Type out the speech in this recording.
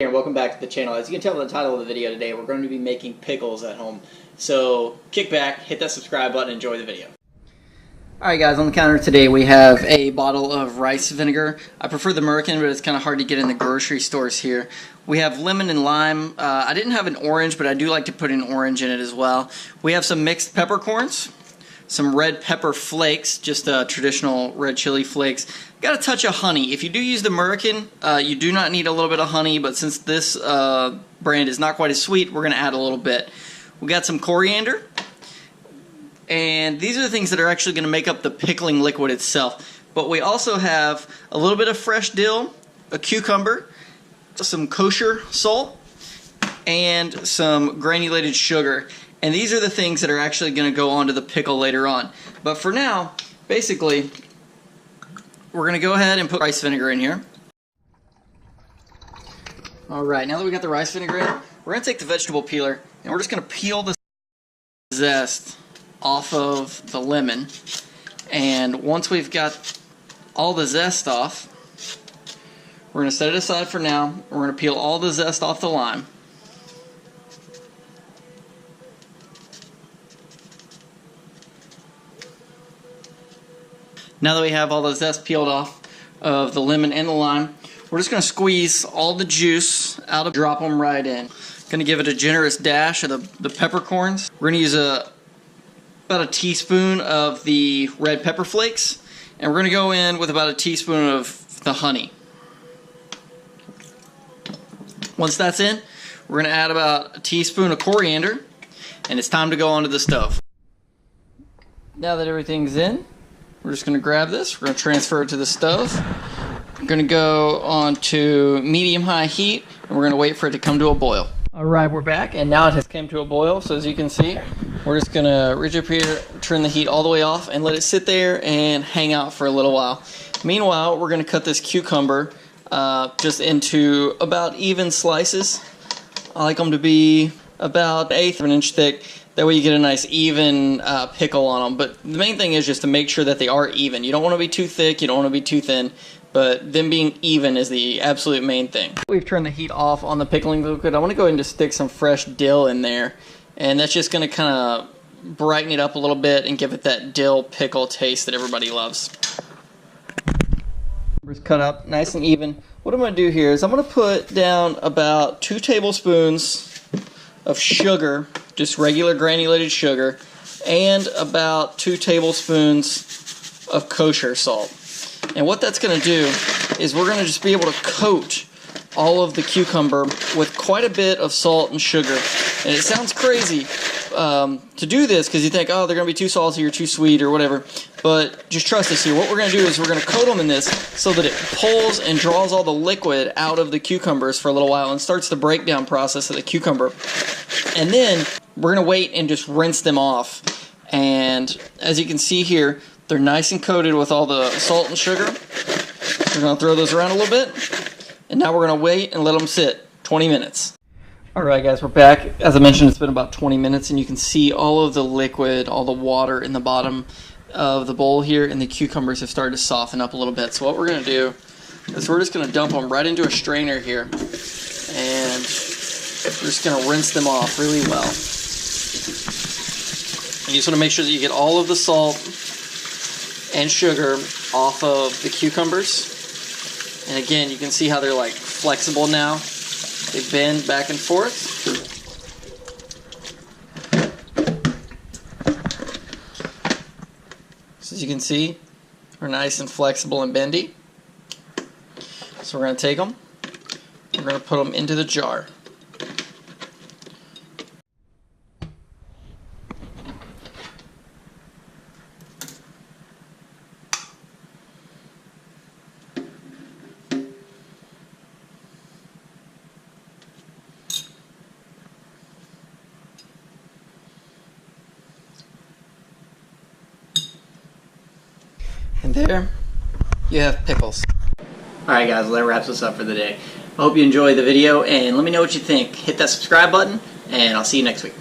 And welcome back to the channel. As you can tell by the title of the video today, we're going to be making pickles at home. So kick back, hit that subscribe button, enjoy the video. Alright guys, on the counter today we have a bottle of rice vinegar. I prefer the American, but it's kind of hard to get in the grocery stores here. We have lemon and lime. I didn't have an orange, but I do like to put an orange in it as well. We have some mixed peppercorns, some red pepper flakes, just traditional red chili flakes. Got a touch of honey. If you do use the American, you do not need a little bit of honey, but since this brand is not quite as sweet, we're going to add a little bit. We got some coriander, and these are the things that are actually going to make up the pickling liquid itself. But we also have a little bit of fresh dill, a cucumber, some kosher salt, and some granulated sugar. And these are the things that are actually going to go onto the pickle later on. But for now, basically, we're going to go ahead and put rice vinegar in here. Alright, now that we got the rice vinegar in, we're going to take the vegetable peeler and we're just going to peel the zest off of the lemon. And once we've got all the zest off, we're going to set it aside for now. We're going to peel all the zest off the lime. Now that we have all the zest peeled off of the lemon and the lime, we're just going to squeeze all the juice out of, drop them right in. Going to give it a generous dash of the peppercorns. We're going to use about a teaspoon of the red pepper flakes, and we're going to go in with about a teaspoon of the honey. Once that's in, we're going to add about a teaspoon of coriander, and it's time to go onto the stove. Now that everything's in, we're just going to grab this, we're going to transfer it to the stove. We're going to go on to medium-high heat, and we're going to wait for it to come to a boil. Alright, we're back, and now it has come to a boil, so as you can see, we're just going to reach up here, turn the heat all the way off, and let it sit there and hang out for a little while. Meanwhile, we're going to cut this cucumber just into about even slices. I like them to be about 1/8 of an inch thick. That way you get a nice even pickle on them. But the main thing is just to make sure that they are even. You don't want to be too thick, you don't want to be too thin, but them being even is the absolute main thing. We've turned the heat off on the pickling liquid. I want to go ahead and just stick some fresh dill in there. And that's just going to kind of brighten it up a little bit and give it that dill pickle taste that everybody loves. It's cut up nice and even. What I'm going to do here is I'm going to put down about 2 tablespoons of sugar, just regular granulated sugar, and about 2 tablespoons of kosher salt. And what that's going to do is we're going to just be able to coat all of the cucumber with quite a bit of salt and sugar. And it sounds crazy to do this because you think, oh, they're going to be too salty or too sweet or whatever. But just trust us here. What we're going to do is we're going to coat them in this so that it pulls and draws all the liquid out of the cucumbers for a little while and starts the breakdown process of the cucumber. And then we're going to wait and just rinse them off. And as you can see here, they're nice and coated with all the salt and sugar. We're going to throw those around a little bit. And now we're going to wait and let them sit 20 minutes. Alright guys, we're back. As I mentioned, it's been about 20 minutes and you can see all of the liquid, all the water in the bottom of the bowl here, and the cucumbers have started to soften up a little bit. So what we're going to do is we're just going to dump them right into a strainer here, and we're just going to rinse them off really well. And you just want to make sure that you get all of the salt and sugar off of the cucumbers. And again, you can see how they're like flexible now. They bend back and forth. So as you can see, they're nice and flexible and bendy. So we're going to take them, we're going to put them into the jar. And there you have pickles. Alright guys, well that wraps us up for the day. I hope you enjoyed the video and let me know what you think. Hit that subscribe button and I'll see you next week.